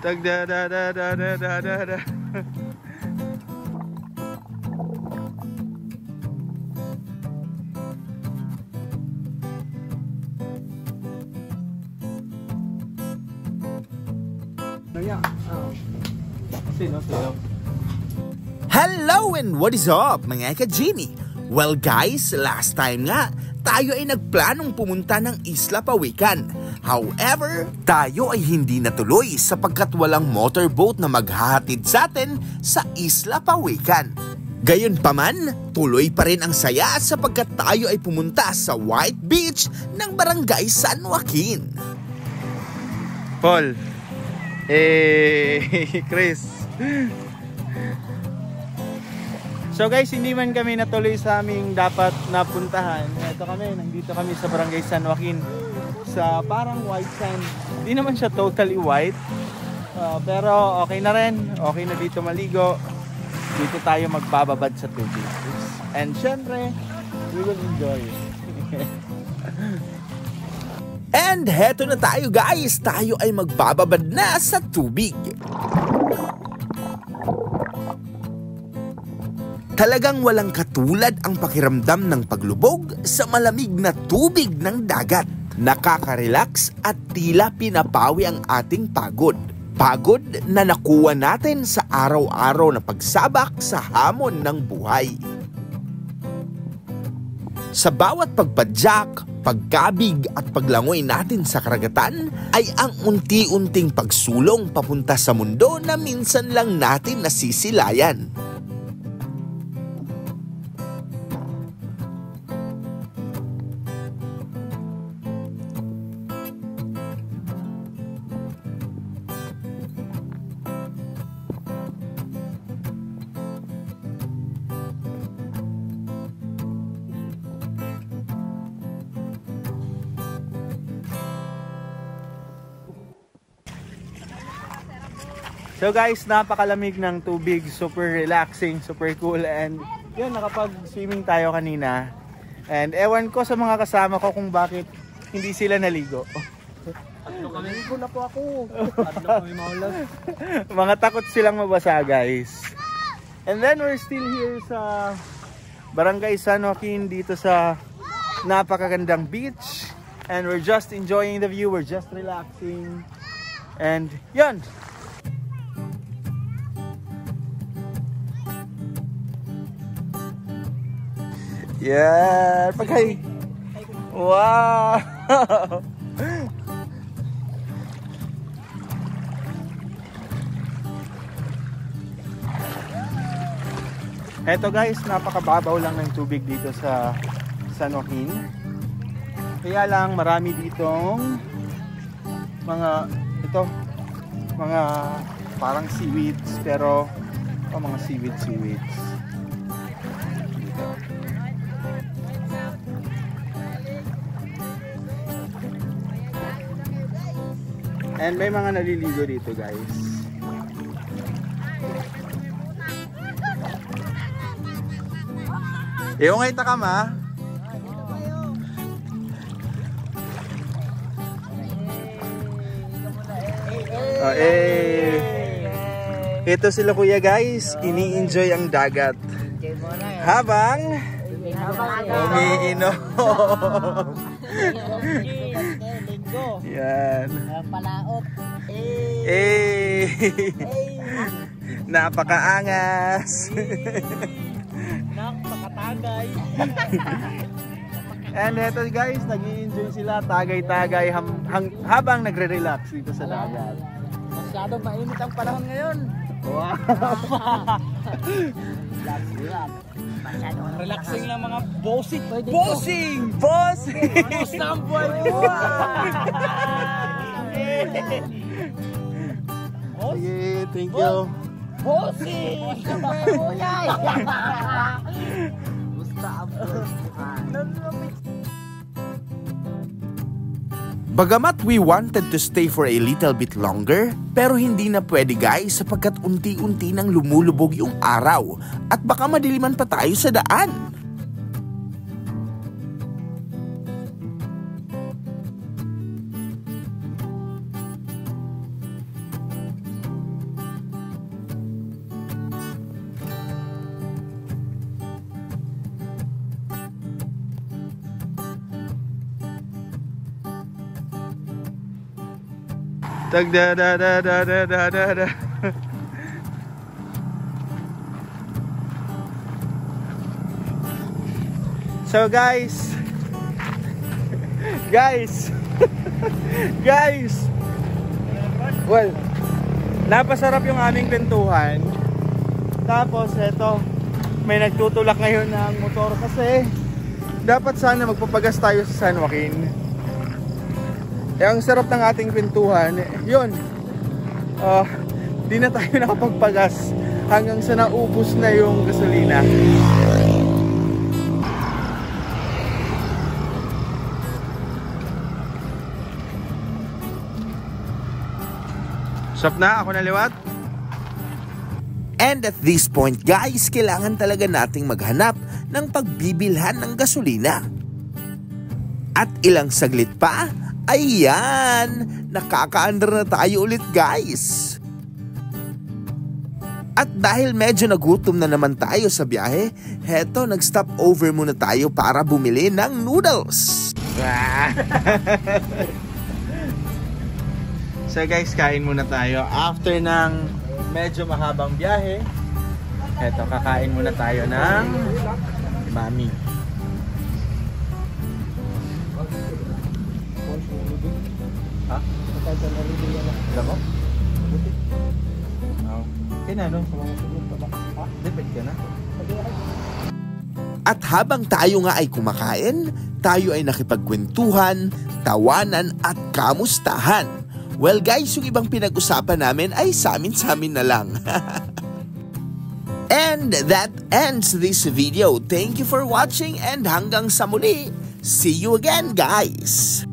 Tag da da da da da da da da. Hello and what is up mga ka-Jimmy? Well guys, last time nga, tayo ay nagplanong pumunta ng Isla Pawikan. However, tayo ay hindi natuloy sapagkat walang motorboat na maghahatid sa atin sa Isla Pawikan. Gayunpaman, tuloy pa rin ang saya sapagkat tayo ay pumunta sa White Beach ng Barangay San Joaquin. Paul, Chris. So guys, hindi man kami natuloy sa aming dapat napuntahan. Ito kami, nandito kami sa Barangay San Joaquin sa parang white sand. Hindi naman siya totally white, pero okay na rin. Okay na dito maligo. Dito tayo magbababad sa tubig. And syempre, we will enjoy. And heto na tayo guys, tayo ay magbababad na sa tubig. Talagang walang katulad ang pakiramdam ng paglubog sa malamig na tubig ng dagat. Nakaka-relax at tila pinapawi ang ating pagod. Pagod na nakuha natin sa araw-araw na pagsabak sa hamon ng buhay. Sa bawat pagpadyak, pagkabig at paglangoy natin sa karagatan ay ang unti-unting pagsulong papunta sa mundo na minsan lang natin nasisilayan. So guys, napakalamig ng tubig, super relaxing, super cool, and yun, nakapag-swimming tayo kanina. And ewan ko sa mga kasama ko kung bakit hindi sila naligo. Naligo na po ako. Kami maulan. Mga takot silang mabasa guys. And then we're still here sa Barangay San Joaquin dito sa napakagandang beach. And we're just enjoying the view, we're just relaxing. And yun. Yeah, pagkay. Wow. Eto guys, napakababaw lang ng tubig dito sa San Joaquin. Kaya lang marami ditong mga parang seaweeds, pero mga seaweeds. And may mga naliligo dito guys. Ngay takam ha. Ito sila kuya guys, ini-enjoy ang dagat. Habang umiinom. Yan. Palaot. Napakaangas. Napakatagay. And eto guys, nag-i-enjoy sila tagay-tagay habang nagre-relax dito sa dagat. Masyadong mainit ang panahon ngayon. Wow. Relaxing lang mga bossing. Bossing! Boss ng buhay. Okay, thank you. Bossing! Bagamat we wanted to stay for a little bit longer, pero hindi na pwede guys sapagkat unti-unti nang lumulubog yung araw at baka madiliman pa tayo sa daan. Tag da da da da da da da da. So guys, guys, well, napasarap yung aming kwentuhan. Tapos eto, may nagtutulak ngayon ng motor kasi dapat sana magpapagas tayo sa San Joaquin. Eh, ang sarap ng ating kwentuhan, yun, di na tayo nakapagpagas hanggang sa naubos na yung gasolina. Stop na, ako na liwat. And at this point guys, kailangan talaga nating maghanap ng pagbibilhan ng gasolina. At ilang saglit pa, ayan, nakaka-under na tayo ulit guys. At dahil medyo nagutom na naman tayo sa biyahe, heto nag-stop over muna tayo para bumili ng noodles. So guys, kain muna tayo. After ng medyo mahabang biyahe, eto, kakain muna tayo ng mami. Ha? Alam mo? Kinano? Depend ka na. At habang tayo nga ay kumakain, tayo ay nakipagkwentuhan, tawanan at kamustahan. Well guys, yung ibang pinag-usapan namin ay sa amin na lang. And that ends this video. Thank you for watching and hanggang sa muli. See you again guys!